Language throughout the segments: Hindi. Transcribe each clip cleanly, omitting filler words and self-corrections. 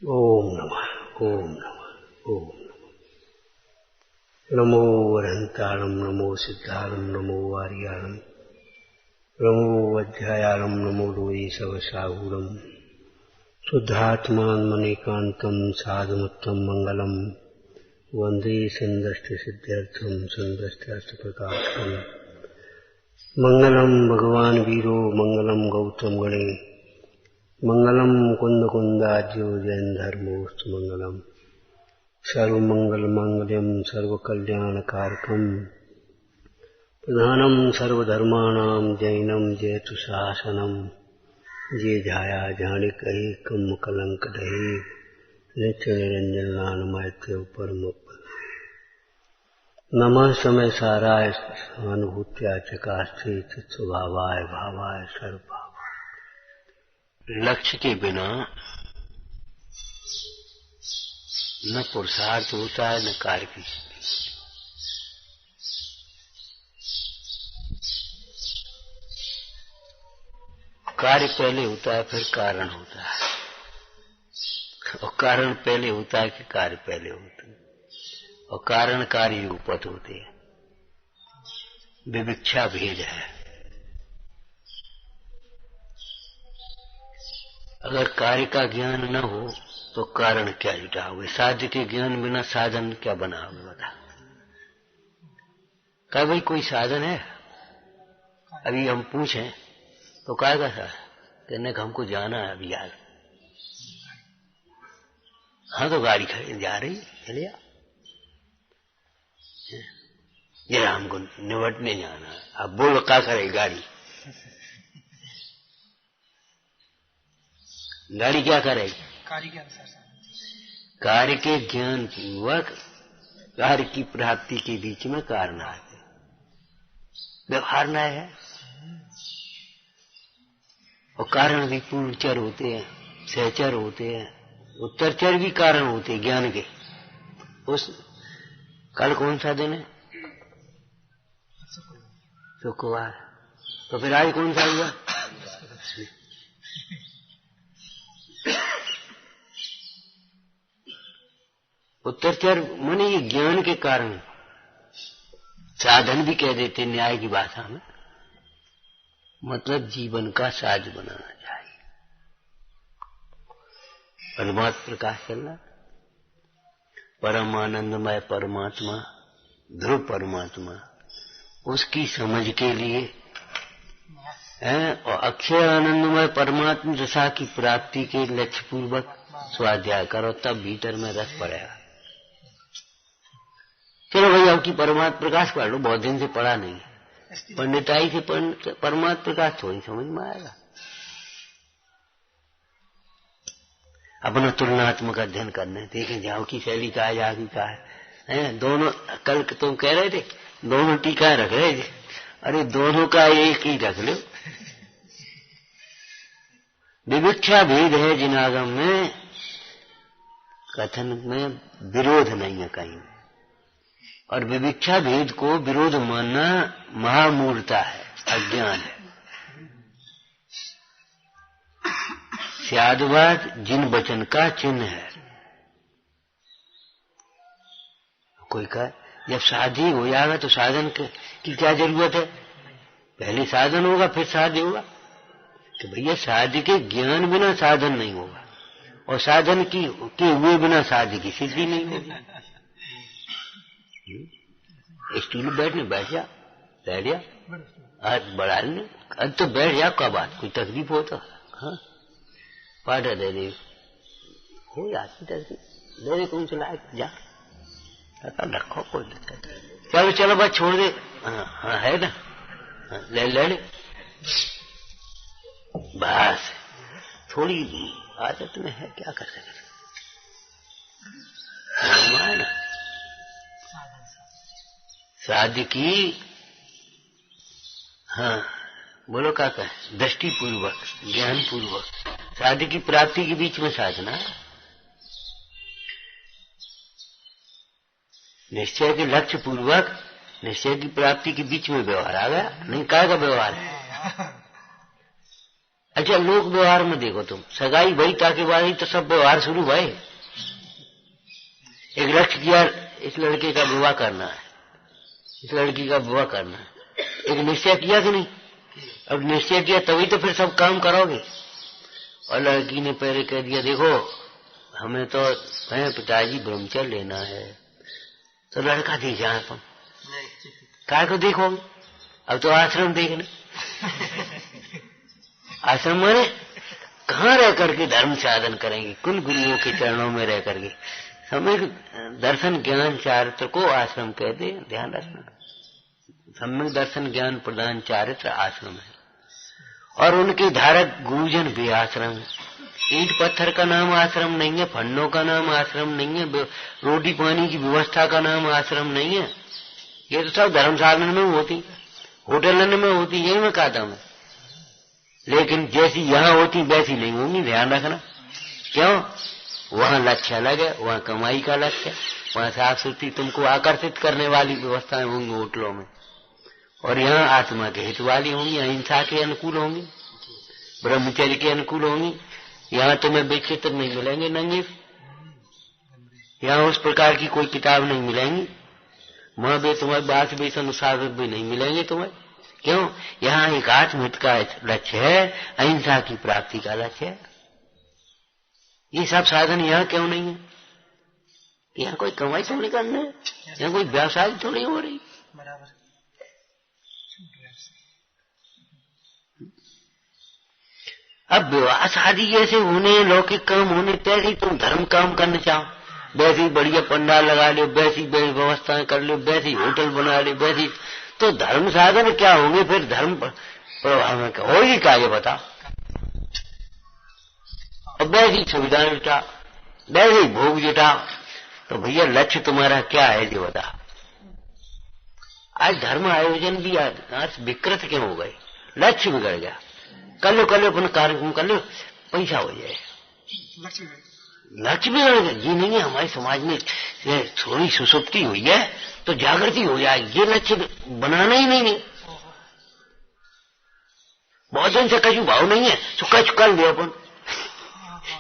ओम नमः ओम नमः ओम नमो वरहंताणं नमो सिद्धाणं नमो वार्याणं नमो वज्रायाणं नमो लोये सवसाहूणं शुद्धात्मान् मणिकान्तं साधुमुत्तम मंगलम वंदे संदष्टसिद्ध्यर्थं संदष्टार्थप्रकाशकम् मंगलम भगवान वीरो मंगलम गौतम गणे मंगलम कुंद कुंदाज्यो जैन धर्मोस्तु मंगलम सर्वमंगल मांगल्यम सर्वकल्याणकारकम प्रधानम सर्वधर्माणां जैनम जयतु शासनम जे झाया झाणिक एकम कलंक दहे नित्य निरंजन नानमैत्य परम नमः समय साराय स्वानुभूत्या चकास्ते चित्स्वभावाय भावाय सर्वभावाय। लक्ष्य के बिना न पुरुषार्थ होता है न कार्य की सिद्धि। कार्य पहले होता है फिर कारण होता है, और कारण पहले होता है कि कार्य पहले होता है, और कारण कार्य रूपत होते हैं। विविक्षा भेद है। अगर कार्य का ज्ञान न हो तो कारण क्या जुटाओगे? साध्य के ज्ञान बिना साधन क्या बनाओगे? बता। कहा भाई कोई साधन है? अभी हम पूछें तो कहेगा सर कहने का हमको जाना है अभी यार। हाँ तो गाड़ी खड़ी जा रही चलिए, जरा हमको निवटने जाना है। अब बोलो क्या करे गाड़ी? गाड़ी क्या करेगी? कार्य के ज्ञान पूर्वक कार्य की प्राप्ति के बीच में कारण आते। व्यवहार न्याय है, और कारण भी पूर्वचर होते हैं, सहचर होते हैं, उत्तरचर भी कारण होते हैं ज्ञान के। उस कल कौन सा दिन है? शुक्रवार। तो फिर आज कौन सा हुआ? उत्तरचर माने ये ज्ञान के कारण। साधन भी कह देते न्याय की भाषा में, मतलब जीवन का साज बनाना चाहिए। परमात्मा प्रकाश चलना, परम आनंदमय परमात्मा, ध्रुव परमात्मा, उसकी समझ के लिए है, और अक्षय आनंदमय परमात्मा दशा की प्राप्ति के लक्ष्य पूर्वक स्वाध्याय करो, तब भीतर में रस पड़ेगा। चलो भाई आपकी परमात्मा प्रकाश पढ़ लो, बहुत दिन से पढ़ा नहीं, पंडिताई से परमात्मा प्रकाश थोड़ी समझ में आएगा। अपना तुलनात्मक अध्ययन करने देखें जाओ की शैली का है, जागी का है। दोनों कल तुम कह रहे थे दोनों टीका रख रहे थे, अरे दोनों का एक ही रख लो। विविक्षा भेद है जिनागम में, कथन में विरोध नहीं है कहीं। और विविक्षा भेद को विरोध मानना महामूर्खता है, अज्ञान है। स्यादवाद जिन वचन का चिन्ह है। कोई कहा जब शादी हो जाएगा तो साधन की क्या जरूरत है? पहले साधन होगा फिर शादी होगा। तो भैया शादी के ज्ञान बिना साधन नहीं होगा, और साधन के हुए बिना शादी की सिद्धि नहीं होगी। स्टूल बैठने बैठ जा, आज बढ़ा लेने, आज तो बैठ जा, कब बात कोई तकलीफ हो तो हाँ पाटा दे दे, हो जाती तकलीफ दे दे, कौन चला जा रखो कोई। चलो चलो बस छोड़ दे। हाँ है ना, ले ले बस, थोड़ी आदत में है, क्या कर सके ना। शादी की हाँ बोलो क्या कहे, दृष्टि पूर्वक ज्ञान पूर्वक शादी की प्राप्ति के बीच में साधना, निश्चय के लक्ष्य पूर्वक निश्चय की प्राप्ति के बीच में व्यवहार आ गया। नहीं, काय का व्यवहार है? अच्छा लोक व्यवहार में देखो तुम, सगाई भई ताके बाद ही तो सब व्यवहार शुरू भय। एक लक्ष्य किया इस लड़के का विवाह करना है, इस लड़की का विवाह करना है, एक निश्चय किया कि नहीं? अब निश्चय किया तभी तो फिर सब काम करोगे। और लड़की ने पहले कह दिया देखो हमें तो पिताजी ब्रह्मचर्य लेना है, तो लड़का देख जाए तुम काय को देखोगे? अब तो आश्रम देखने। आश्रम माने कहाँ रह करके धर्म साधन करेंगे? कुल गुरुओं के चरणों में रह करके। सम्यक दर्शन ज्ञान चारित्र को आश्रम कहते हैं, ध्यान रखना। सम्यक दर्शन ज्ञान प्रदान चारित्र आश्रम है, और उनके धारक गुरुजन भी आश्रम है। ईंट पत्थर का नाम आश्रम नहीं है, फंडों का नाम आश्रम नहीं है, रोटी पानी की व्यवस्था का नाम आश्रम नहीं है। ये तो सब धर्म साधन में होती, होटल में होती, यही मैं कहता हूँ। लेकिन जैसी यहाँ होती वैसी नहीं होंगी, ध्यान रखना। क्यों? वहाँ लक्ष्य अलग है, वहाँ कमाई का लक्ष्य है, वहाँ साफ सुथरी तुमको आकर्षित करने वाली व्यवस्थाएं होंगी होटलों में, और यहाँ आत्मा के हित वाली होंगी, अहिंसा के अनुकूल होंगी, ब्रह्मचर्य के अनुकूल होंगी। यहाँ तुम्हें विचित्र नहीं मिलेंगे नंगे, यहाँ उस प्रकार की कोई किताब नहीं मिलेंगी, वहाँ भी तुम्हें बात भी अनुसार भी नहीं मिलेंगे तुम्हें। क्यों? यहाँ एक आत्महित का लक्ष्य है, अहिंसा की प्राप्ति का लक्ष्य है। ये सब साधन यहाँ क्यों नहीं है? यहाँ कोई कमाई थोड़ी करना है, यहाँ कोई व्यवसाय थोड़ी हो रही। बराबर। अब विवाह शादी जैसे होने, लौकिक काम होने, तैसे ही तुम धर्म काम करना चाहो, वैसे ही बढ़िया पंडाल लगा लो, वैसी व्यवस्थाएं कर लो, वैसी होटल बना लो, वैसी, तो धर्म साधन क्या होंगे फिर? धर्म प्रभाव में क्या होगी? क्या ये बताओ? और वैसी सुविधाएं जुटाओ, वैसे ही भोग जुटाओ, तो भैया लक्ष्य तुम्हारा क्या है ये बताओ? आज धर्म आयोजन भी आज विकृत क्यों हो गए? लक्ष्य बिगड़ गया। कर लो अपना कार्यक्रम कर लो, पैसा हो जाए, लक्ष्य बिगड़ गया। ये नहीं है, हमारे समाज में थोड़ी सुसुप्ति हुई है तो जागृति हो जाए, ये लक्ष्य बनाना ही नहीं है। बहुत दिन से कछु भाव नहीं है तो कछु कर लिया अपन।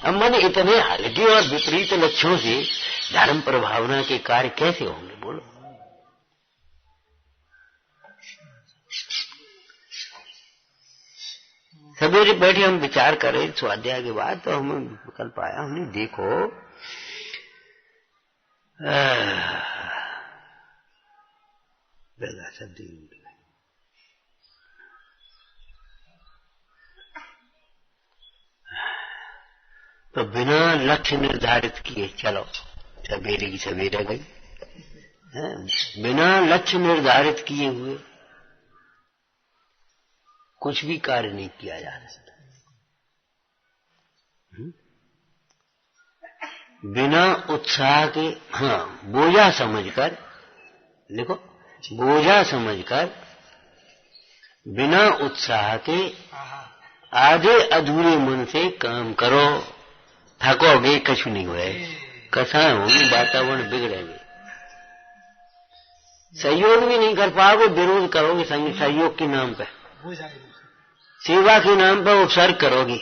अब मैंने इतने हल्के और विपरीत लक्ष्यों से धर्म प्रभावना के कार्य कैसे होंगे बोलो? सवेरे बैठे हम विचार करें स्वाध्याय के बाद, तो हमें कल पाया हमने, देखो सब दिन तो बिना लक्ष्य निर्धारित किए चलो, सवेरे की सवेरे गई, बिना लक्ष्य निर्धारित किए हुए कुछ भी कार्य नहीं किया जा सकता। बिना उत्साह के, बोझा समझकर, देखो बोझा समझकर बिना उत्साह के आधे अधूरे मन से काम करो, थकोगे, कछु नहीं हुए, कसाएं होंगी, वातावरण बिगड़ेंगे, सहयोग भी नहीं कर पाओगे, विरोध करोगे सहयोग के नाम पे, सेवा के नाम पर उपसर्ग करोगे।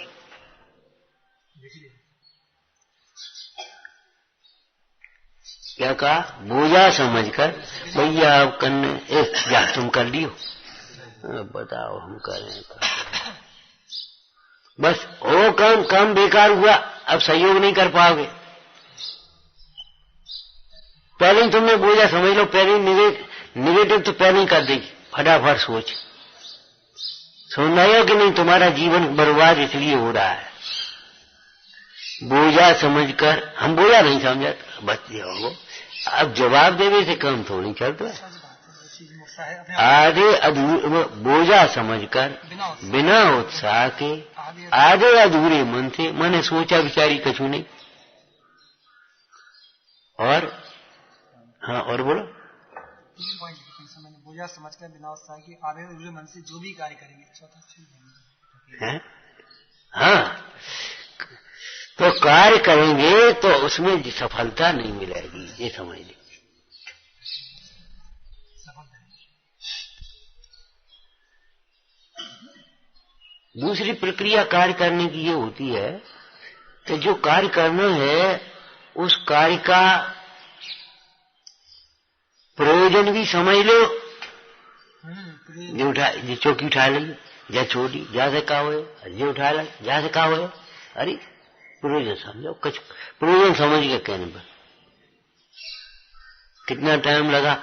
क्या कहा? बोझा समझकर, भैया आप करने जा, तुम कर लियो, बताओ हम करें, बस वो काम बेकार हुआ, अब सहयोग नहीं कर पाओगे। पहले ही तुमने बोझा समझ लो, पहले निगेटिव तो पहले ही कर देगी, फटाफट सोच, सुन रहे हो कि नहीं? तुम्हारा जीवन बर्बाद इसलिए हो रहा है, बोझा समझकर। हम बोझा नहीं समझा, बच्चे हो, अब जवाब देने से काम थोड़ी चलता है। आधे अधूरे बोझा समझकर बिना उत्साह के आधे अधूरे मन से, मैंने सोचा विचारी कछु नहीं, और और बोलो, बोझा समझकर बिना उत्साह के आधे अधूरे मन से जो भी कार्य करेंगे, तो कार्य करेंगे तो उसमें सफलता नहीं मिलेगी, ये समझ लीजिए। दूसरी प्रक्रिया कार्य करने की ये होती है कि जो कार्य करना है उस कार्य का प्रयोजन भी समझ लो। जो चौकी उठा ली या छोटी जा से का हो, जो उठा ला जा से का हो, अरे प्रयोजन समझो। कुछ प्रयोजन समझ के कहने पर कितना टाइम लगा,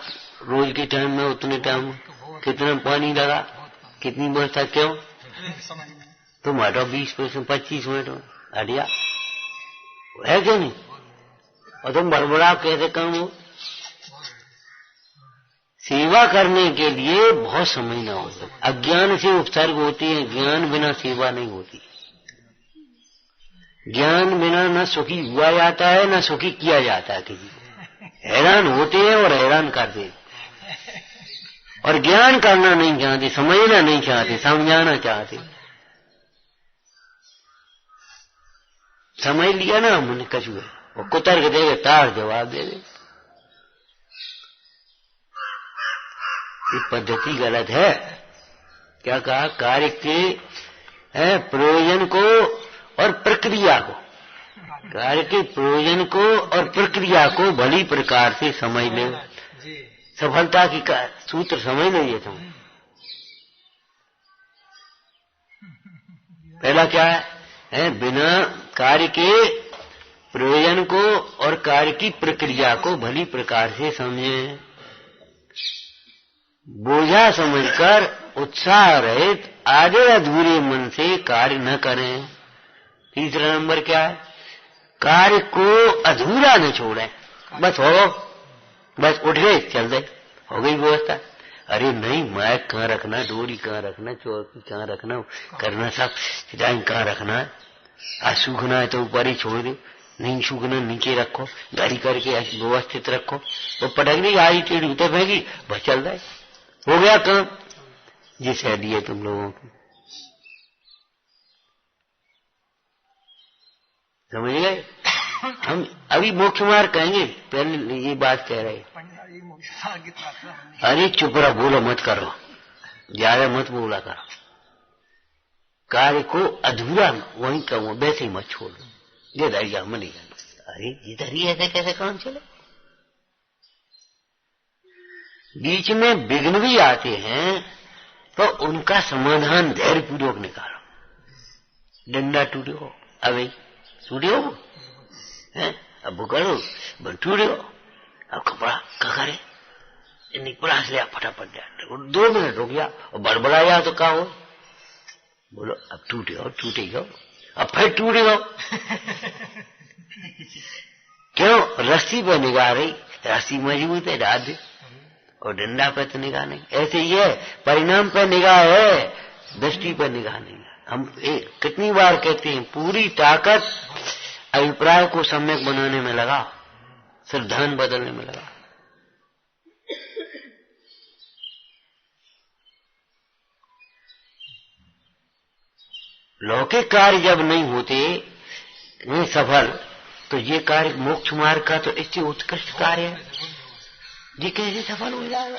रोज के टाइम में उतने टाइम, कितना पानी लगा, कितनी व्यवस्था, क्यों तुम हटो 20% 25 मिनट में हटिया है क्यों नहीं, और तुम बड़बड़ा कैसे काम हो। सेवा करने के लिए बहुत समझना होता है। अज्ञान से उपसर्ग होती है, ज्ञान बिना सेवा नहीं होती। ज्ञान बिना न सुखी हुआ जाता है न सुखी किया जाता है। किसी हैरान होते हैं और हैरान करते हैं, और ज्ञान करना नहीं चाहते, समझना नहीं चाहते, समझाना चाहते। समझ लिया ना हमने कछुए, वो कुतर के देगा तार जवाब दे दे। ये पद्धति गलत है। क्या कहा, कार्य के प्रयोजन को और प्रक्रिया को, कार्य के प्रयोजन को और प्रक्रिया को भली प्रकार से समझ ले। सफलता की सूत्र समझ लीजिए तुम। पहला क्या है, बिना कार्य के प्रयोजन को और कार्य की प्रक्रिया को भली प्रकार से समझें। बोझा समझकर उत्साह रहित आधे अधूरे मन से कार्य न करें। तीसरा नंबर क्या है, कार्य को अधूरा न छोड़ें। बस हो, बस उठ गए चल गए, हो गई व्यवस्था। अरे नहीं, माइक कहाँ रखना, डोरी कहाँ रखना, चौकी कहाँ रखना, करना सब टाइम कहाँ रखना है। आज सूखना है तो ऊपर ही छोड़ दो, नहीं सूखना नीचे रखो, गाड़ी करके व्यवस्थित रखो। तो पटक दी आई टेढ़ी उतर फेंकी, बस चल रहा है, हो गया काम। जिस है तुम लोगों की, समझ गए। हम अभी मोक्ष मार्ग कहेंगे, पहले ये बात कह रहे। अरे चुप रहो, बोलो मत करो, ज्यादा मत बोला करो। कार्य को अधूरा वहीं कहूँ, वैसे ही मत छोड़ो। ये दरिया में नहीं जाना। अरे ये दरिया ऐसे कैसे काम चले। बीच में विघ्न भी आते हैं तो उनका समाधान धैर्य पूर्वक निकालो। डंडा टूटे हो, अभी टूटे हो है, अब करो टूटे हो, अब कपड़ा क्या करे, निकला लिया फटाफट, 2 मिनट रुक गया और बड़बड़ाया तो क्या हो, बोलो अब टूटे हो, टूटे हो, अब फिर टूटे हो। क्यों, रस्सी पर निगाह रही, रस्सी मजबूत है डाल दे, और डंडा पर तो निगाह नहीं। ऐसे ही है, परिणाम पर निगाह है, दृष्टि पर निगाह नहीं है। हम कितनी बार कहते हैं, पूरी ताकत अभिप्राय को सम्यक बनाने में लगा, सिद्धांत बदलने में लगा। लौकिक कार्य जब नहीं होते नहीं सफल, तो ये कार्य मोक्ष मार्ग का तो इससे उत्कृष्ट कार्य है। ये कैसे सफल हो जाएगा।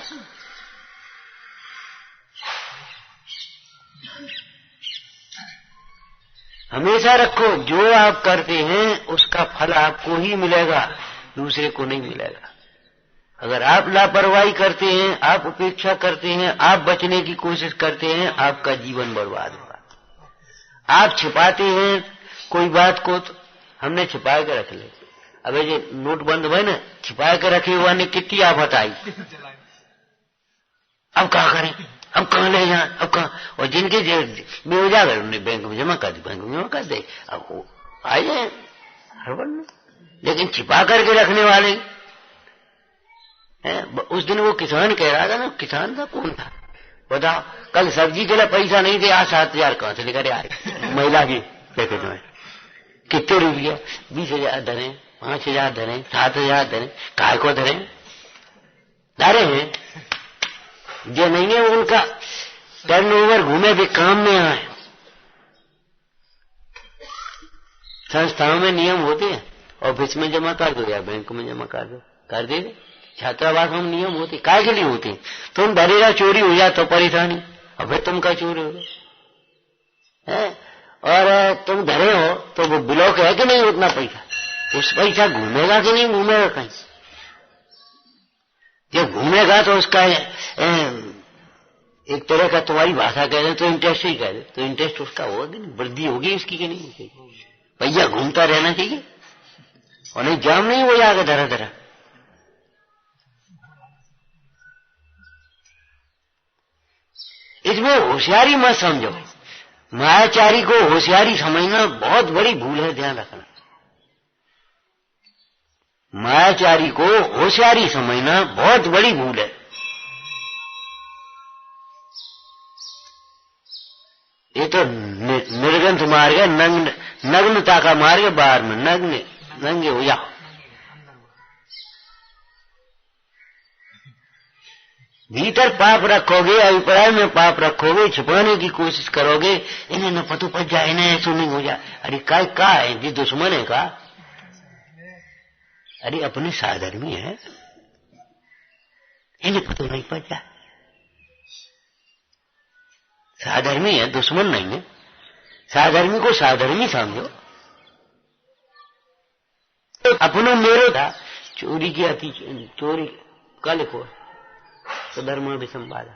हमेशा रखो, जो आप करते हैं उसका फल आपको ही मिलेगा, दूसरे को नहीं मिलेगा। अगर आप लापरवाही करते हैं, आप उपेक्षा करते हैं, आप बचने की कोशिश करते हैं, आपका जीवन बर्बाद होगा। आप छिपाते हैं कोई बात को, तो हमने छिपा के रख ले। अब ये नोट बंद हुए ना, छिपा के रखे हुआ ने कितनी आफत आई। अब क्या करें, अब कहाँ ले जाए, अब कहाँ, और जिनके बेवजह गए उन्हें बैंक में जमा कर दी, बैंक में जमा कर दे, अब वो आ जाए हड़बड़ में। लेकिन छिपा करके रखने वाले हैं। उस दिन वो किसान कह रहा था ना, किसान था कौन था बताओ, कल सब्जी के लिए पैसा नहीं थे, आज 7,000 कहां से लेकर आए महिला की पैकेट में। कितने रुपये, 20,000 धरे, 5,000 धरे, 7,000 धरे, काय को धरे धरे हैं। जो नहीं है उनका टर्नओवर घूमे भी काम में आए। संस्थाओं में नियम होते हैं, ऑफिस में जमा कर दो या बैंक में जमा कर दो, कर दे। छात्रावास में नियम होते, काय के लिए होते, तुम भरेगा चोरी हो जाए तो परेशानी, और फिर तुम का चोरी हो जाए। है? और तुम धरे हो तो वो ब्लॉक है कि नहीं उतना पैसा, उस पैसा घूमेगा कि नहीं घूमेगा कहीं? जब घूमेगा तो उसका एक तरह का तुम्हारी भाषा कह दे तो इंटरेस्ट ही कह दे, तो इंटरेस्ट उसका होगा कि नहीं, वृद्धि होगी इसकी कि नहीं होगी? भैया घूमता रहना चाहिए और नहीं जाम नहीं हो जाएगा धरा धरा। इसमें होशियारी मत समझो, मायाचारी को होशियारी समझना बहुत बड़ी भूल है, ध्यान रखना। मायाचारी को होशियारी समझना बहुत बड़ी भूल है। ये तो निर्गंथ मार्ग है, नग्नता का मार्ग है, बाहर में नंगे हो जाओ। भीतर पाप रखोगे, अभिप्राय में पाप रखोगे, छिपाने की कोशिश करोगे, इन्हें न पतो पड़ जाए, इन्हें ऐसा नहीं हो जाए। अरे का है जी, दुश्मन है का? अरे अपने साधर्मी है, इन्हें पतो नहीं पड़ जाए। साधर्मी है, दुश्मन नहीं है। साधर्मी को साधर्मी समझो। अपनो मेरो था, चोरी की अति चोरी का लिखो सधर्म विसंवादा,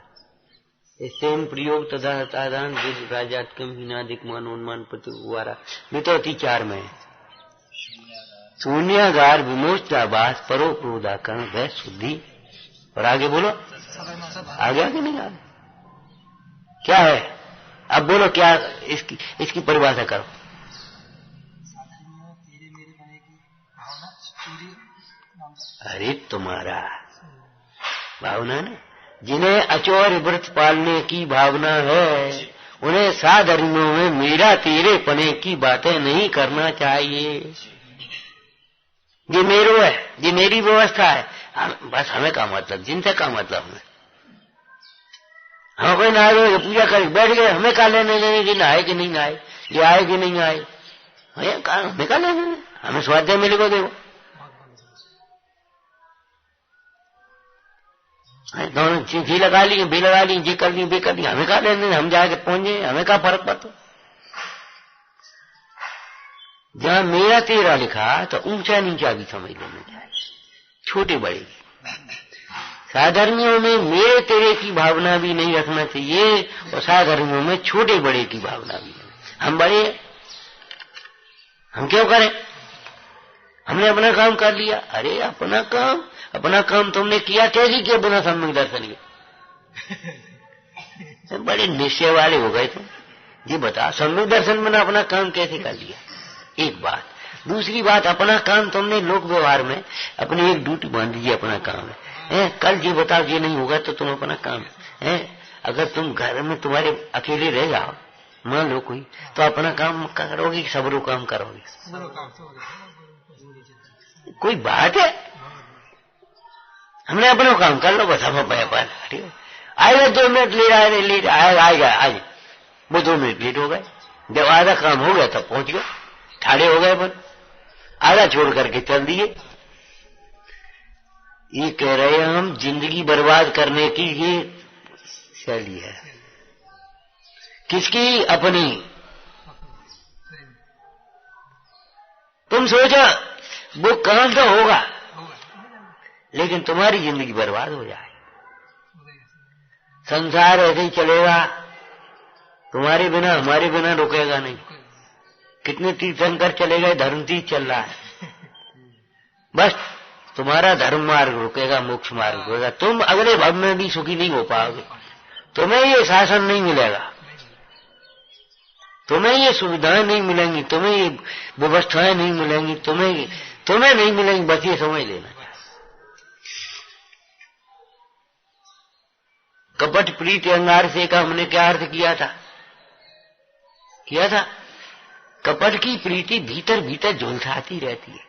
सेम प्रयोग तथा तादान राजात्कम हीनादिक मानोन्मान प्रतिवारा, ये तो अति चार में है। शून्यागार विमोचनावास परो क्रोधाकरण भय शुद्धि। और आगे बोलो, आगे नहीं आगे क्या है? अब बोलो क्या, इसकी परिभाषा करो। अरे तुम्हारा भावना ना, जिन्हें अचौर व्रत पालने की भावना है उन्हें साधर्मियों में मेरा तेरे पने की बातें नहीं करना चाहिए। ये मेरो है, ये मेरी व्यवस्था है, बस हमें का मतलब, जिनसे का मतलब हमें। हम कोई नहाए पूजा कर बैठ गए, हमें का लेने देने कि नहाए कि नहीं नहाए, ये आए कि नहीं आए, हमें का लेने, हमें स्वाध्याय मिलेगा देखो। दोनों जी लगा ली, भी लगा ली, जी कर ली, भी कर ली, हमें का लेने, हम जाके पहुंचे, हमें का फर्क पड़ता। जहां मेरा तेरा लिखा तो ऊंचा नीचा भी समझ लेना चाहिए, छोटे बड़े। साधर्मियों में मेरे तेरे की भावना भी नहीं रखना चाहिए और साधर्मियों में छोटे बड़े की भावना भी नहीं। हम बड़े हैं, हम क्यों करें? हमने अपना काम कर लिया। अरे अपना काम तुमने किया कैसे किया बिना सम्यक दर्शन के? बड़े निश्चय वाले हो गए तुम। ये बता, सम्यक दर्शन बिना अपना काम कैसे कर लिया? एक बात। दूसरी बात, अपना काम तुमने लोक व्यवहार में अपनी एक ड्यूटी बांध दीजिए, अपना काम है। कल ये बताओ ये नहीं होगा तो तुम अपना काम है। अगर तुम घर में तुम्हारे अकेले रह जाओ, मान लो कोई, तो अपना काम करोगे कि सबरो काम करोगे? कोई बात है? हमने अपना काम कर लो बस, हम आएगा 2 मिनट ले आएगा आज, वो 2 मिनट लेट हो गए। जब आधा काम हो गया तब पहुंच गए, ठाड़े हो गए, बन आधा छोड़ करके चल दिए। ये कह रहे हैं हम जिंदगी बर्बाद करने की ये शैली है। किसकी? अपनी। तुम सोचो वो काम तो होगा लेकिन तुम्हारी जिंदगी बर्बाद हो जाए। संसार ऐसे ही चलेगा, तुम्हारे बिना हमारे बिना रुकेगा नहीं। कितने तीर्थंकर चले गए, धर्म तीर्थ चल रहा है, बस तुम्हारा धर्म मार्ग रुकेगा, मोक्ष मार्ग रुकेगा। तुम अगले भव में भी सुखी नहीं हो पाओगे, तुम्हें ये शासन नहीं मिलेगा, तुम्हें ये सुविधाएं नहीं मिलेंगी, तुम्हें ये व्यवस्थाएं नहीं मिलेंगी, तुम्हें नहीं मिलेंगी। बस ये समझ लेना। कपट प्रीति अंगार से का हमने क्या अर्थ किया था? कपट की प्रीति भीतर भीतर झुलसाती रहती है।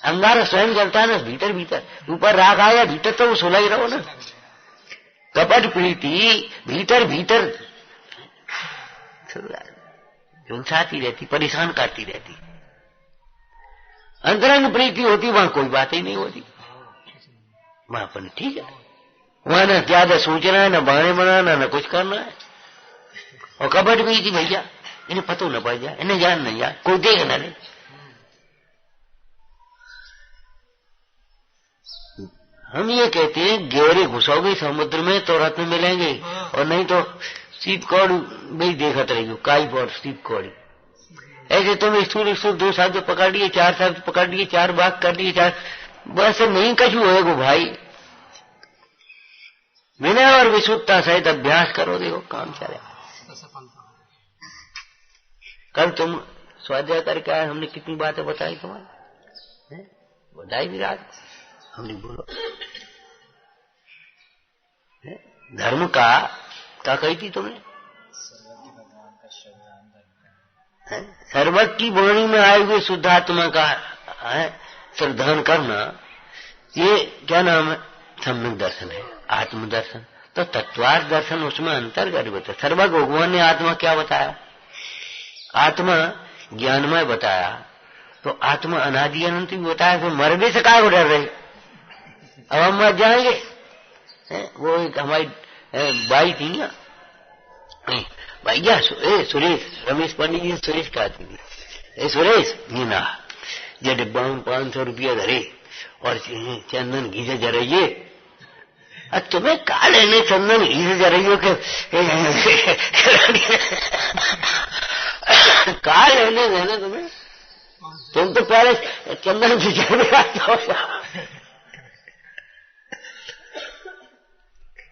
अंगार स्वयं जलता है ना भीतर भीतर, ऊपर राग आया भीतर तो वो सुलझ रहो ना। कपट प्रीति भीतर भीतर झुलसाती रहती, परेशान करती रहती। अंतरंग प्रीति होती वहां कोई बात ही नहीं होती, वहां पर ठीक है, वहां न ज्यादा सोचना है, न बहाने बनाना, न कुछ करना है, और कबट भी थी भैया, इन्हें पता न पड़ जाए, इन्हें जान नहीं जाए, कोई देख ना ले। हम ये कहते हैं गहरे घुसोगे समुद्र में तो रत्न मिलेंगे, और नहीं तो सीप कौड़ी भाई देखत रही हो, काई और सीप कौड़ी। ऐसे तुम स्थूल स्थूल 2 शब्द पकड़ लिए, 4 शब्द पकड़ लिए, 4 बात कर लिए, 4 बस नहीं कछु होएगो भाई। विनय और विशुद्धता सहित अभ्यास करो, देखो काम चलेगा। कल तुम स्वाध्याय करके आए, हमने कितनी बातें बताई तुम्हारे, बताई विराट, हमने बोलो धर्म का क्या कही थी तुमने, सर्वज्ञ की वाणी में आए हुए शुद्धात्मा का श्रद्धान करना, ये क्या नाम है, सम्यक दर्शन है, आत्मदर्शन। तो तत्वार्थ दर्शन उसमें अंतर्गत होता है। सर्वज्ञ भगवान ने आत्मा क्या बताया, आत्मा ज्ञानमय बताया, तो आत्मा अनादि अनंत भी बताया। तो मरने से क्या डर रहे, अब हम मर जाएंगे। वो एक हमारी बाई थी ना भैया, सुरेश, रमेश पंडित जी सुरेश कहती थी, सुरेश मीना ये डिब्बा में 500 रुपया धरे और चंदन घी से जराइए। तुम्हें का लेने चंदन घी से जराइयो के का लेने देने तुम्हें, तुम तो पहले चंदन घी जरा।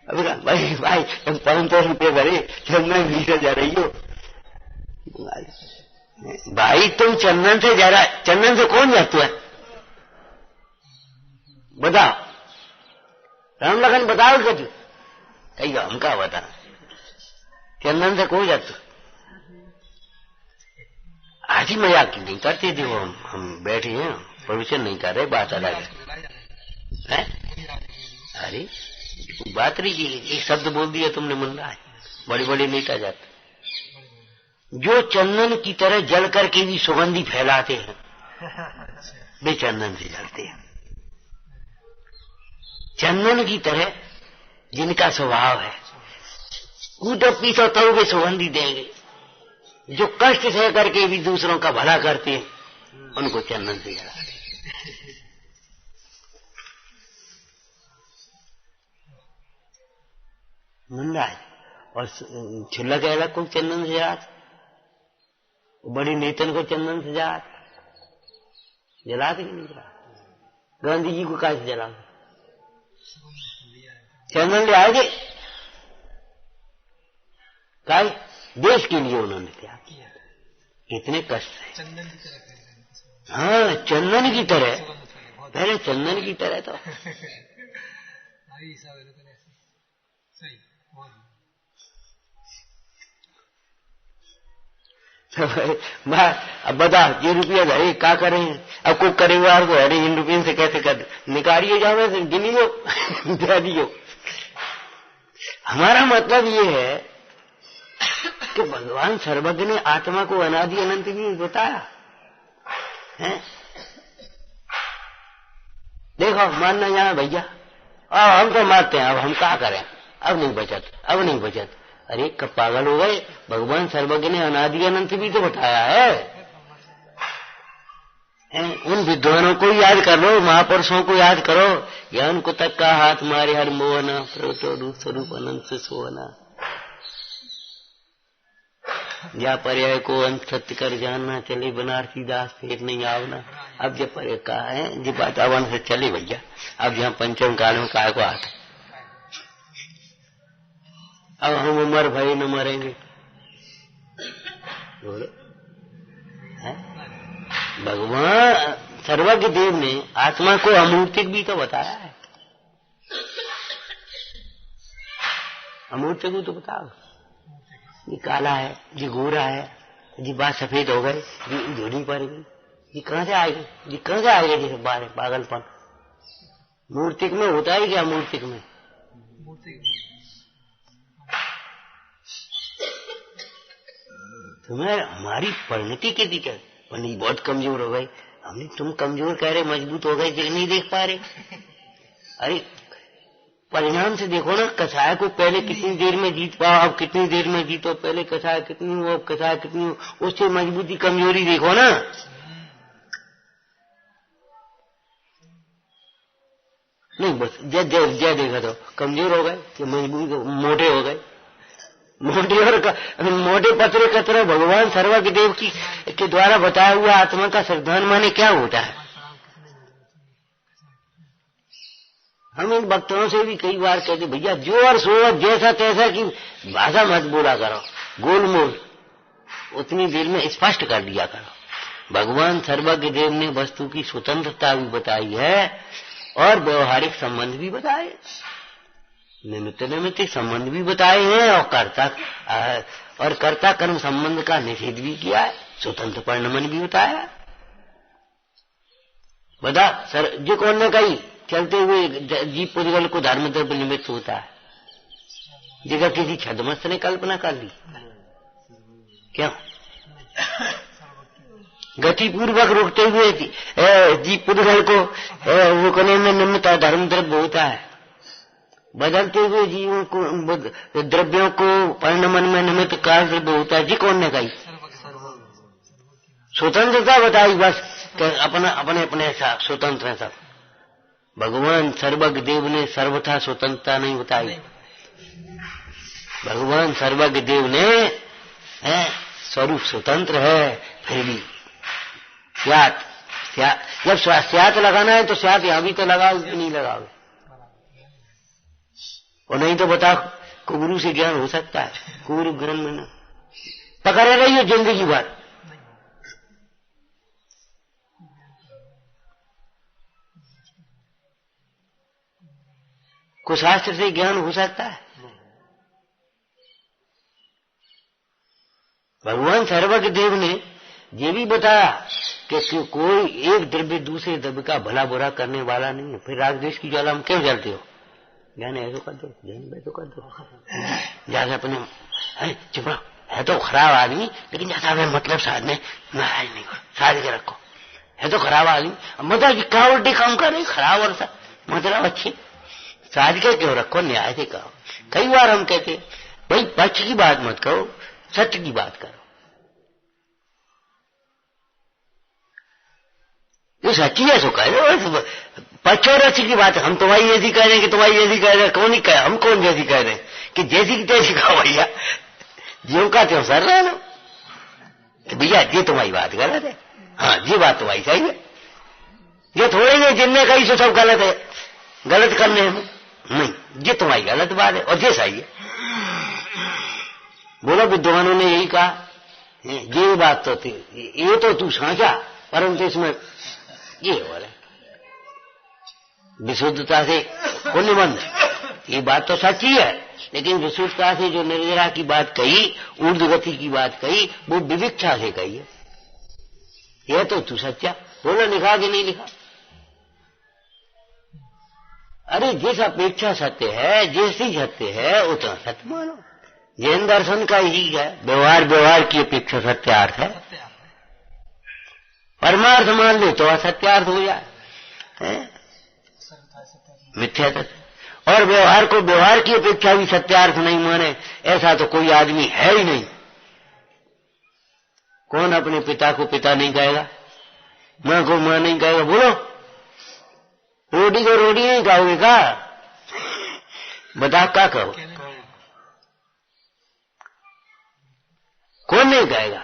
अभी भाई भाई तुम 500 रुपये भरे चंदन घी से जा रही हो, भाई तुम चंदन से जा रहा, चंदन से कौन जाता है बताओ, राम लखन बताओ कुछ, कही हम क्या बता, चंदन से कौन जाता। आज ही मजाक की नहीं करते थे वो, हम बैठे हैं प्रवचन नहीं कर रहे, बात अलग है। अरे बात रही, एक शब्द बोल दिया तुमने, मन रहा है बड़े बड़े नेता जाते जो चंदन की तरह जल करके भी सुगंधी फैलाते हैं, वे चंदन से जलते हैं। चंदन की तरह जिनका स्वभाव है, कूटो पीटो तो वे सुगंधी देंगे, जो कष्ट सह करके भी दूसरों का भला करते हैं उनको चंदन से जलाते। मुंडा है और छिल्ला के अलग को चंदन से जलाते, बड़ी नेतन को चंदन से जलाते कि नहीं जलाते। गांधी जी को कैसे जला, चंदन ले आएंगे क्या, देश के लिए उन्होंने क्या किया, कितने कष्ट है। हाँ चंदन की तरह, पहले चंदन की तरह तो अब बता ये रुपया धरे क्या करें, अब कुछ करेंगे तो अरे इन रुपये से कैसे कर निकालिए, जाओ गिनियो दे दियो। हमारा मतलब ये है कि भगवान सर्वज्ञ ने आत्मा को अनादि अनंत भी बताया है। देखो मानना जाए भैया, अब हम तो मानते हैं, अब हम क्या करें, अब नहीं बचत, अब नहीं बचत। अरे कब पागल हो गए, भगवान सर्वज्ञ ने अनादि अनंत भी तो बताया है। उन विद्वानों को याद कर लो, महापुरुषों को याद करो, ज्ञान को तक का हाथ मारे हर मोहना, प्रोतो रूप स्वरूप अनंत से सोना, या पर्याय को अंत सत्य कर जानना, चले बनारसी दास फिर नहीं आवना। अब जब पर्याय कहा है जी बात अवन से चले भैया, अब यहाँ पंचम काल में काय को आता, अब हम उम्र भय न मरेंगे, बोलो भगवान सर्वज्ञ देव ने आत्मा को अमूर्तिक भी तो बताया है। अमूर्तिक भी तो बताओ, ये काला है, ये गोरा है, जी बात सफेद हो गए, ये झोड़ी पड़ गई, ये कहां से आएगी, ये कहां से आएगा, जैसे बारे पागलपन। मूर्तिक में होता है क्या, मूर्तिक में तुम्हें हमारी परिणति की दिक्कत, पंडित बहुत कमजोर हो गए, हमने तुम कमजोर कह रहे, मजबूत हो गए, नहीं देख पा रहे। अरे परिणाम से देखो ना, कसाय को पहले कितनी देर में जीत पाओ, अब कितनी देर में जीतो, पहले कसाय कितनी हो, अब कसाय कितनी हो, उससे मजबूती कमजोरी देखो ना। नहीं बस जय देखा तो कमजोर हो गए कि मजबूत मोटे हो गए, मोटे और मोटे पतरे कतरे भगवान सर्वज्ञदेव की के द्वारा बताया हुआ आत्मा का श्रद्धान माने क्या होता है। हम इन भक्तों से भी कई बार कहते भैया जो और सो जैसा तैसा की भाषा मत बोला करो, गोलमोल उतनी देर में स्पष्ट कर दिया करो। भगवान सर्वज्ञदेव ने वस्तु की स्वतंत्रता भी बताई है और व्यवहारिक संबंध भी बताए, निमित्त नैमित्तिक संबंध भी बताए हैं और कर्ता कर्म संबंध का निषेध भी किया है, स्वतंत्र परिणमन भी बताया। बता सर जो कौन ने कही चलते हुए जीव पुद्गल को धर्म द्रव्य निमित्त होता है, जगह किसी छदमस्त ने कल्पना कर ली क्यों? गति पूर्वक रोकते हुए जीव पुद्गल को रोकने में निमित्त धर्म द्रव्य होता है, बदलते हुए जीवों को द्रव्यों को परिणमन में निमित्त काल द्रव्य होता है। जी कौन ने कही? स्वतंत्रता बताई बस, अपना अपने अपने स्वतंत्र है सब। भगवान सर्वज्ञदेव ने सर्वथा स्वतंत्रता नहीं बताई। भगवान सर्वज्ञदेव ने स्वरूप स्वतंत्र है, फिर भी स्यात जब स्यात लगाना है तो स्यात यहां भी तो लगाओ कि नहीं लगाओ, और नहीं तो बताओ गुरु से ज्ञान हो सकता है? गुरु ग्रंथ में न पकड़े रहिए जिंदगी भर, कुछ शास्त्र से ज्ञान हो सकता है? भगवान सर्वज्ञदेव ने ये भी बताया कि कोई एक द्रव्य दूसरे द्रव्य का भला बुरा करने वाला नहीं है। फिर राग द्वेष की ज्वाला में क्यों जलते हो? ज्ञान ऐसा कर दो, ज्ञान वैसा कर दो, जैसे अपने चुप है तो खराब आदमी, लेकिन जैसा हमें मतलब साधने नाराज नहीं करो, साध के रखो। है तो खराब आदमी, मतलब क्या उल्टी काम कर रही, खराब और मतलब अच्छी, साध के क्यों रखो, न्याय से कहो। कई बार हम कहते भाई पक्ष की बात मत करो, सत्य की बात करो। जो सच्ची है सो कह रहे, पक्ष और अच्छी की बात है। हम तुम्हारी जैसी कह रहे हैं कि तुम्हारी जैसी कह रहे हैं, कौन ही कहे, हम कौन जैसी कह रहे हैं कि जैसी की तैसी कहो भैया, जो का त्यों सर रहे ना कि भैया ये तुम्हारी बात गलत है, हाँ ये बात तुम्हारी सही है, ये थोड़ी नहीं जिनने कही सो सब गलत है, गलत करने में नहीं, ये तुम्हारी गलत बात है और ये सही है। बोलो विद्वानों ने यही कहा, ये बात तो थी, ये तो तू साझा, परंतु इसमें ये हो रहा है विशुद्धता से पुण्यबंध, ये बात तो सच्ची है, लेकिन विशुद्धता से जो निर्जरा की बात कही, ऊर्ध्वगति की बात कही, वो विविक्षा से कही है। यह तो तू सच्चा, बोलो लिखा कि नहीं लिखा? अरे जिस अपेक्षा सत्य है, जैसी सत्य है उतना सत्य मानो। जैन दर्शन का यही है, व्यवहार की अपेक्षा सत्यार्थ है। परमार्थ मान ले तो असत्यार्थ हो जाए, मिथ्या सत्य। और व्यवहार को व्यवहार की अपेक्षा भी सत्यार्थ नहीं माने, ऐसा तो कोई आदमी है ही नहीं। कौन अपने पिता को पिता नहीं कहेगा, मां को मां नहीं कहेगा? बोलो, रोटी को रोटी नहीं कहोगे का? बता क्या कहो? कौन नहीं कहेगा?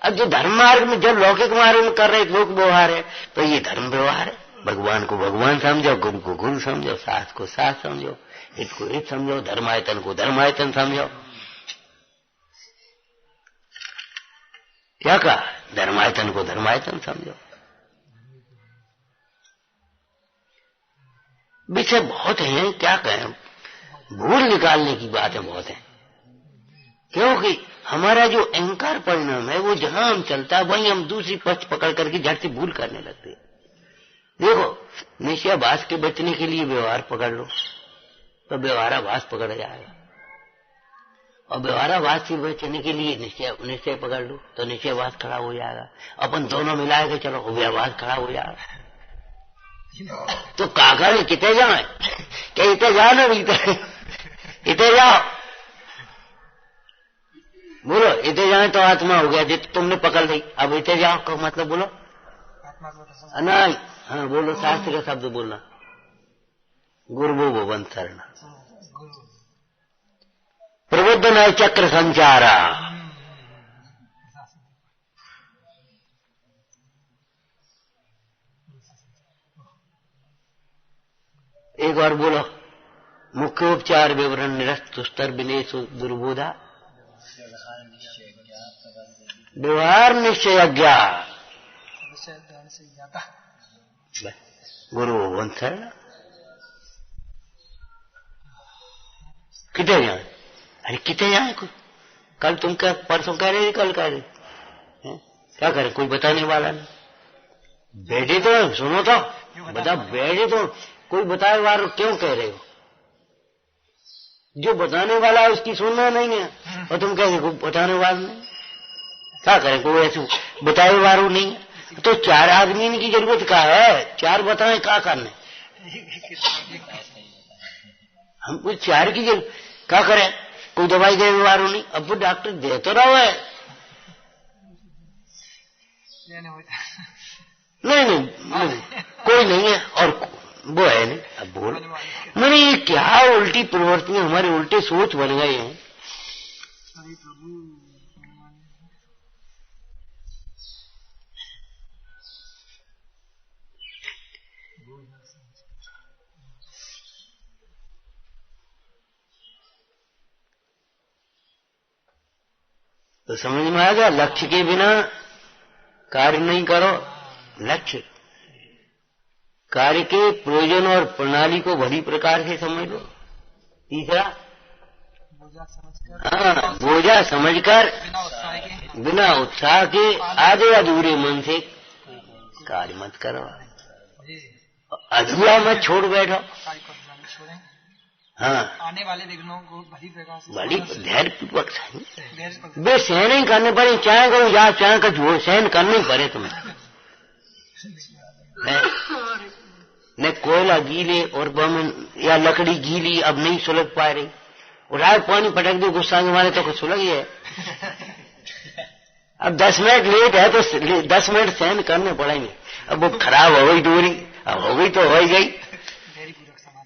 अब जो धर्म मार्ग में, जब लौकिक मार्ग में कर रहे लोक व्यवहार है, तो ये धर्म व्यवहार है। भगवान को भगवान समझो, गुरु को गुरु समझो, शास्त्र को शास्त्र समझो, हित को हित समझो, धर्मायतन को धर्मायतन समझो। क्या कहा? धर्मायतन को धर्मायतन समझो। विषय बहुत हैं, क्या कहें, भूल निकालने की बातें बहुत हैं, क्योंकि हमारा जो अहंकार परिणाम है वो जहां हम चलता है वहीं हम दूसरी पक्ष पकड़ करके झट से भूल करने लगते हैं। देखो निश्चयाभास के बचने के लिए व्यवहार पकड़ लो तो व्यवहाराभास पकड़ जाएगा, और व्यवहाराभास से बचने के लिए निश्चय पकड़ लो तो निश्चयाभास खड़ा हो जाएगा। अपन दोनों मिला के चलो व्यवहार खड़ा हो जाएगा। तो काका ने कितने जाए क्या इतने जाओ ना इतने जाओ बोलो इतने जाए तो आत्मा हो गया जित तुमने पकड़ ली। अब इतने जाओ का मतलब बोलो नहीं। हाँ बोलो शास्त्र का शब्द बोलना गुरुभो भवन शरण प्रबुद्ध नय चक्र संचारा। एक बार बोलो मुख्योपचार विवरण निरस्त दुस्तर विनेश दुर्बोधा व्यवहार निश्चय ज्ञान गुरु वंशर। कितने जाए अरे कितने जाए कल तुम क्या परसों कह रहे थे कल कह रहे क्या करें कोई बताने वाला नहीं। बैठे तो सुनो तो बता बैठे तो कोई बताए वाला क्यों कह रहे हो। जो बताने वाला है उसकी सुनना नहीं है और तुम कह रहे बताने वाला नहीं। क्या करें कोई ऐसे बताए वाला नहीं है तो चार आदमी की जरूरत क्या है। चार बताएं क्या करने हम कुछ चार की जरूरत क्या करें। कोई दवाई देने वाला नहीं। अब वो डॉक्टर दे तो रहा है नहीं कोई नहीं है और वो है नहीं। अब बोल मैंने ये क्या उल्टी प्रवृत्तियां हमारे उल्टे सोच बन गए हैं। तो समझ में आ गया लक्ष्य के बिना कार्य नहीं करो। लक्ष्य कार्य के प्रयोजन और प्रणाली को भली प्रकार से समझ लो। तीसरा हाँ बोझा समझकर बिना उत्साह के आधे अधूरे मन से कार्य मत करो। अधूरा मत छोड़ बैठो। हाँ आने वाले विघ्नों को भली धैर्य पूर्वक वे सहन ही करने पड़े। चाहे कहो या चाहे कहो सहन करने ही पड़े तुम्हें। न कोयला गीले और बम या लकड़ी गीली अब नहीं सुलग पा रही और आज पानी पटक दो गुस्सा के मारे तो कुछ सुलग ही है। अब 10 मिनट लेट है तो 10 मिनट सहन करने पड़ेंगे। अब वो खराब हो गई दूरी अब हो गई तो हो ही गई।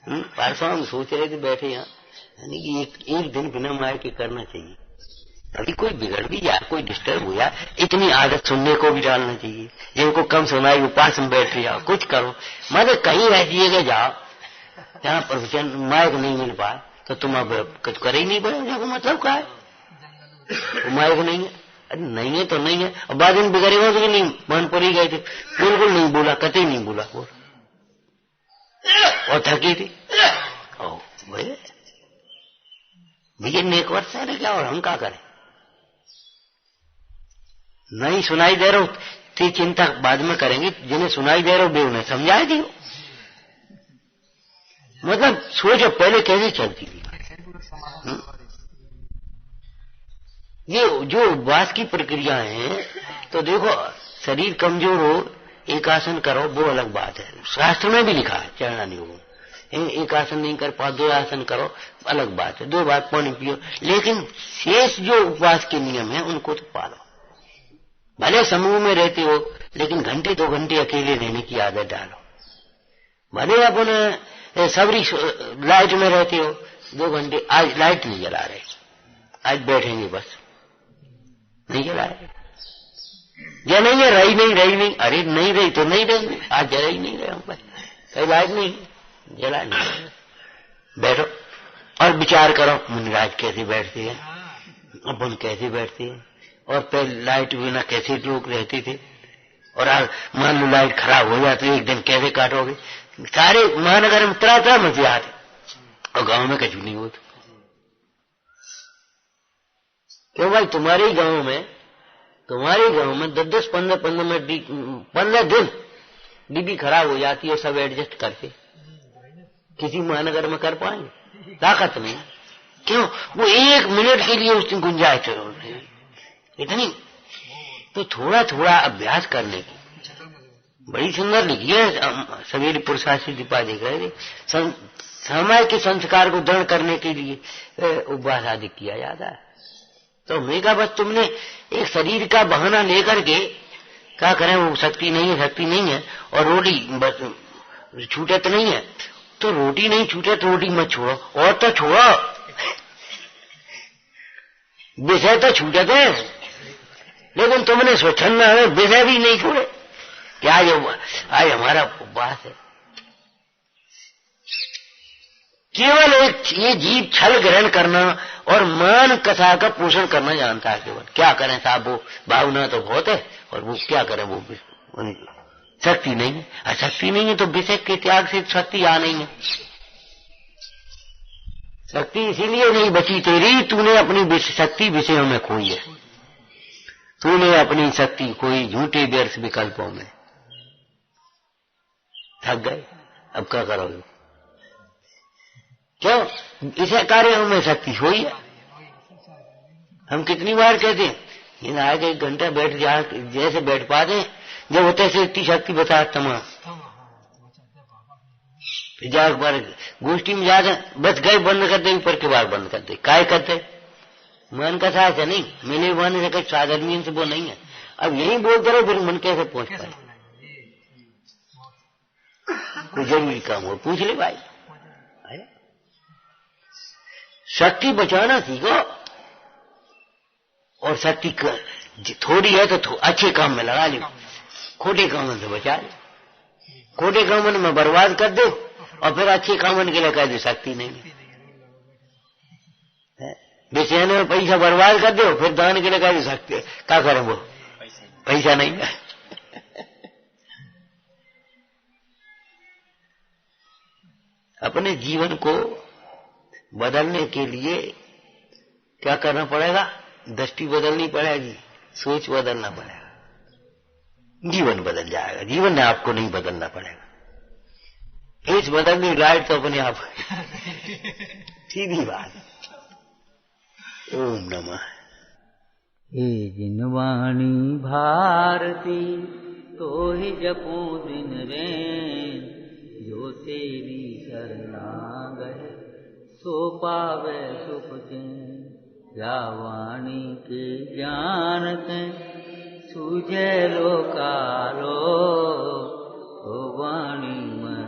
परसों हम सोच रहे थे बैठे यहाँ यानी कि एक दिन बिना मार के करना चाहिए। अभी कोई बिगड़ भी जाए कोई डिस्टर्ब हो जाए इतनी आदत सुनने को भी डालना चाहिए। जिनको कम सुनाई वो पास में बैठ जाओ कुछ करो मतलब कहीं रह जाइएगा जाओ जहाँ प्रवचन माइक नहीं मिल पाए तो तुम अब कुछ कर ही नहीं पाए। मतलब क्या है माइक नहीं है। अरे नहीं है तो नहीं है। और बाद में बिगड़ेगा तो नहीं मन पर ही गए थे बिल्कुल नहीं बोला कतई नहीं बोला और थकी थी। भैया नेक वर्ष है क्या और हम क्या करें। नहीं सुनाई दे रहा थी चिंता बाद में करेंगे। जिन्हें सुनाई दे रहा हो उन्हें समझाए दी मतलब सोचो पहले कैसे चलती थी। ये जो उपवास की प्रक्रिया है तो देखो शरीर कमजोर हो एक आसन करो वो अलग बात है। शास्त्र में भी लिखा है चरणानी हो एक आसन नहीं कर पाओ 2 आसन करो अलग बात है। 2 बार पानी पियो लेकिन शेष जो उपवास के नियम है उनको तो पालो। भले समूह में रहते हो लेकिन घंटे 2 घंटे अकेले रहने की आदत डालो। भले अपन सबरी लाइट में रहते हो 2 घंटे आज लाइट नहीं जला रहे आज बैठेंगे बस नहीं जला रहे या नहीं है रही नहीं अरे नहीं रही तो नहीं रही आज जला ही नहीं रहे हम कहीं लाइट नहीं जला नहीं बैठो और विचार करो मुनिराज कैसे बैठते हैं अपन कैसे बैठते हैं और पहले लाइट बिना कैसे लोग रहते थे और मान लो लाइट खराब हो जाती है एक दिन कैसे काटोगे। सारे महानगर में तरह मजे आते और गांव में कछु नहीं होता। क्यों भाई तुम्हारे गांव में 10-10 15 मिनट 15 दिन डीबी खराब हो जाती है सब एडजस्ट करके किसी महानगर में कर पाएंगे ताकत नहीं। क्यों वो 1 मिनट के लिए उसकी गुंजाइश इतनी तो थोड़ा थोड़ा अभ्यास करने की बड़ी सुंदर लिखी है सवेरे पुरुषार्थी त्रिपाठी कह समय के संस्कार को दृढ़ करने के लिए उपवास आदि किया जाता है। तो मैं कहा बस तुमने एक शरीर का बहाना लेकर के क्या करें, वो शक्ति नहीं है और रोटी बस छूटे तो नहीं है, तो रोटी नहीं छूटे तो रोटी मत छोड़ो, और तो छोड़ो, विषय तो छूटे थे, लेकिन तुमने स्वच्छंद विषय भी नहीं छोड़े। क्या आज हमारा उपवास है। केवल एक ये जीव छल ग्रहण करना और मान कथा का पोषण करना जानता है केवल। क्या करें साहब, वो भावना तो बहुत है और वो क्या करें, वो शक्ति नहीं है। शक्ति नहीं है तो विषय के त्याग से शक्ति आ नहीं है। शक्ति इसीलिए नहीं बची तेरी, तूने अपनी शक्ति विषयों में खोई है, तूने अपनी शक्ति खोई झूठे व्यर्थ विकल्पों में। थक गए, अब क्या करोगे? क्यों? इसे कार्यों में शक्ति हुई है। हम कितनी बार कहते हैं इन आगे 1 घंटा बैठ जा, जैसे बैठ पाते जब होते से इतनी शक्ति बता तमाम जाग पर गोष्ठी में जाते बस गए, बंद कर दे, ऊपर के बार बंद कर दे। काय करते मन का साथ है नहीं, मिले मन से कहीं साधर्मी से वो नहीं है। अब यही बोलते रहो फिर मन कैसे पहुंच पाए? कोई जरूरी काम हो पूछ ले भाई। शक्ति बचाना सीखो, और शक्ति थोड़ी है तो अच्छे काम में लगा लो, खोटे कामों से बचा लो। खोटे कामों में बर्बाद कर दो और फिर अच्छे कामों के लिए कह दो शक्ति नहीं है। बेचैन में पैसा बर्बाद कर दो, फिर दान के लिए कह दो शक्ति, क्या करें वो पैसा नहीं है। अपने जीवन को बदलने के लिए क्या करना पड़ेगा? दृष्टि बदलनी पड़ेगी, सोच बदलना पड़ेगा, जीवन बदल जाएगा। जीवन ने आपको नहीं बदलना पड़ेगा, इस बदलनी लाइट तो अपने आप सीधी बात। ओम नमः। हे जिनवाणी भारती तो ही जपो दिन रैन, जो तेरी शरणा गए सो पावे सुख चैन। या वाणी के जानते सूझे लोकालो, तो वाणी में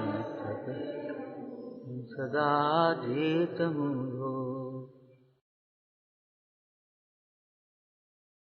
सदा जेत मुझ